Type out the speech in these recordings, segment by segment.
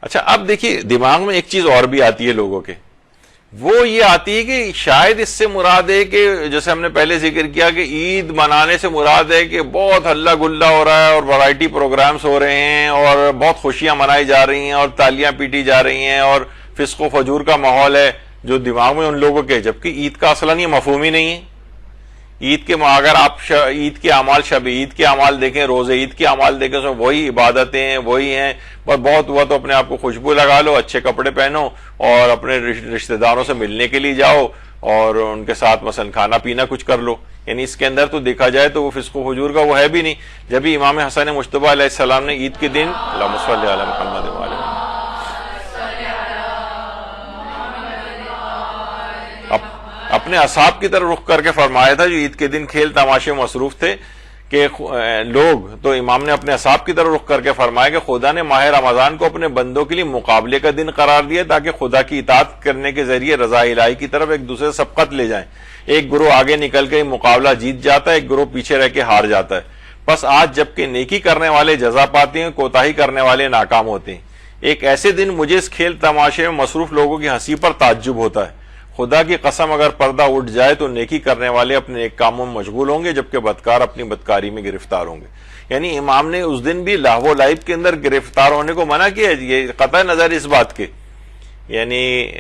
اچھا اب دیکھیے دماغ میں ایک چیز اور بھی آتی ہے لوگوں کے، وہ یہ آتی ہے کہ شاید اس سے مراد ہے کہ جیسے ہم نے پہلے ذکر کیا کہ عید منانے سے مراد ہے کہ بہت ہلہ گلا ہو رہا ہے اور ورائٹی پروگرامز ہو رہے ہیں اور بہت خوشیاں منائی جا رہی ہیں اور تالیاں پیٹی جا رہی ہیں اور فسق و فجور کا ماحول ہے جو دماغ میں ان لوگوں کے، جبکہ عید کا اصلاً یہ مفہوم ہی نہیں ہے۔ عید کے اگر آپ عید کے اعمال، شب عید کے اعمال دیکھیں، روز عید کے اعمال دیکھیں، اس میں وہی عبادتیں ہیں، وہی ہیں، بہت ہوا تو اپنے آپ کو خوشبو لگا لو، اچھے کپڑے پہنو اور اپنے رشتہ داروں سے ملنے کے لیے جاؤ اور ان کے ساتھ مثلا کھانا پینا کچھ کر لو، یعنی اس کے اندر تو دیکھا جائے تو وہ فسق و فجور کا وہ ہے بھی نہیں۔ جب ہی امام حسن مجتبیٰ علیہ السلام نے عید کے دن اللہم صلی علی محمد وعلی اپنے اصحاب کی طرف رخ کر کے فرمایا تھا جو عید کے دن کھیل تماشے مصروف تھے کہ لوگ، تو امام نے اپنے اصحاب کی طرف رخ کر کے فرمایا کہ خدا نے ماہ رمضان کو اپنے بندوں کے لیے مقابلے کا دن قرار دیا تاکہ خدا کی اطاعت کرنے کے ذریعے رضا الہی کی طرف ایک دوسرے سے سبقت لے جائیں۔ ایک گروہ آگے نکل کے مقابلہ جیت جاتا ہے، ایک گروہ پیچھے رہ کے ہار جاتا ہے۔ بس آج جبکہ نیکی کرنے والے جزا پاتے ہیں، کوتاہی کرنے والے ناکام ہوتے ہیں۔ ایک ایسے دن مجھے اس کھیل تماشے میں مصروف لوگوں کی ہنسی پر تعجب ہوتا ہے۔ خدا کی قسم اگر پردہ اٹھ جائے تو نیکی کرنے والے اپنے نیک کاموں میں مشغول ہوں گے جبکہ بدکار اپنی بدکاری میں گرفتار ہوں گے۔ یعنی امام نے اس دن بھی لہو و لعب کے اندر گرفتار ہونے کو منع کیا ہے، یہ قطع نظر اس بات کے یعنی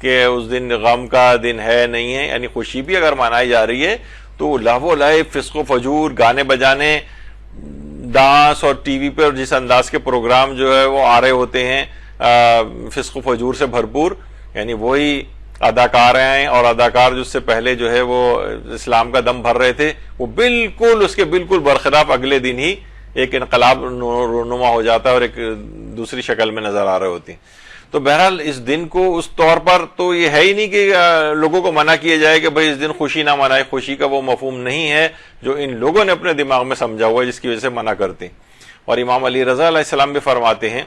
کہ اس دن غم کا دن ہے نہیں ہے، یعنی خوشی بھی اگر منائی جا رہی ہے تو لہو و لعب، فسق و فجور، گانے بجانے، ڈانس اور ٹی وی پہ اور جس انداز کے پروگرام جو ہے وہ آ رہے ہوتے ہیں فسق و فجور سے بھرپور، یعنی وہی اداکار ہیں اور اداکار جس سے پہلے جو ہے وہ اسلام کا دم بھر رہے تھے، وہ بالکل اس کے بالکل برخلاف اگلے دن ہی ایک انقلاب رونما ہو جاتا ہے اور ایک دوسری شکل میں نظر آ رہے ہوتے ہیں۔ تو بہرحال اس دن کو اس طور پر تو یہ ہے ہی نہیں کہ لوگوں کو منع کیا جائے کہ بھئی اس دن خوشی نہ منائے، خوشی کا وہ مفہوم نہیں ہے جو ان لوگوں نے اپنے دماغ میں سمجھا ہوا ہے جس کی وجہ سے منع کرتے ہیں۔ اور امام علی رضا علیہ السلام بھی فرماتے ہیں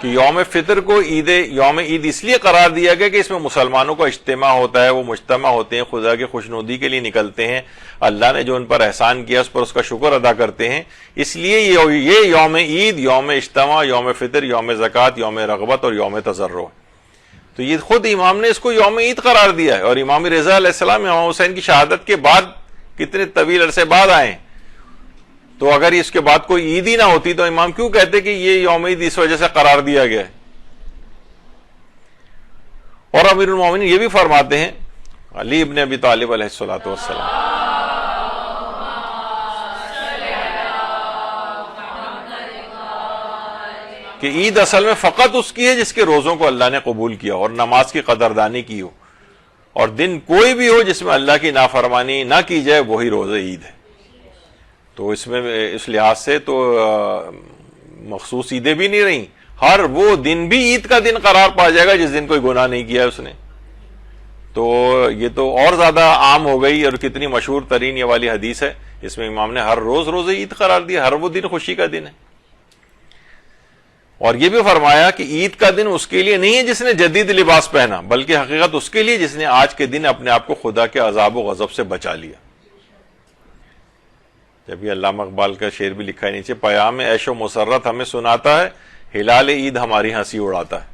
کہ یوم فطر کو یوم عید اس لیے قرار دیا گیا کہ اس میں مسلمانوں کا اجتماع ہوتا ہے، وہ مجتمع ہوتے ہیں، خدا کی خوشنودی کے لیے نکلتے ہیں، اللہ نے جو ان پر احسان کیا اس پر اس کا شکر ادا کرتے ہیں، اس لیے یہ یوم عید، یوم اجتماع، یوم فطر، یوم زکوٰۃ، یوم رغبت اور یوم تضرع، تو یہ خود امام نے اس کو یوم عید قرار دیا ہے۔ اور امام رضا علیہ السلام امام حسین کی شہادت کے بعد کتنے طویل عرصے بعد آئے ہیں، تو اگر اس کے بعد کوئی عید ہی نہ ہوتی تو امام کیوں کہتے کہ یہ یوم عید اس وجہ سے قرار دیا گیا ہے؟ اور امیر المومنین یہ بھی فرماتے ہیں علی ابن ابی طالب علیہ الصلوۃ والسلام کہ عید اصل میں فقط اس کی ہے جس کے روزوں کو اللہ نے قبول کیا اور نماز کی قدردانی کی ہو، اور دن کوئی بھی ہو جس میں اللہ کی نافرمانی نہ کی جائے وہی روزہ عید ہے۔ تو اس میں اس لحاظ سے تو مخصوص عیدیں بھی نہیں رہیں، ہر وہ دن بھی عید کا دن قرار پا جائے گا جس دن کوئی گناہ نہیں کیا اس نے۔ تو یہ تو اور زیادہ عام ہو گئی، اور کتنی مشہور ترین یہ والی حدیث ہے، اس میں امام نے ہر روز روزہ عید قرار دیا، ہر وہ دن خوشی کا دن ہے۔ اور یہ بھی فرمایا کہ عید کا دن اس کے لیے نہیں ہے جس نے جدید لباس پہنا، بلکہ حقیقت اس کے لیے جس نے آج کے دن اپنے آپ کو خدا کے عذاب و غضب سے بچا لیا۔ جب یہ علامہ اقبال کا شعر بھی لکھا ہے نیچے، پیام عیش و مسرت ہمیں سناتا ہے، ہلال عید ہماری ہنسی اڑاتا ہے۔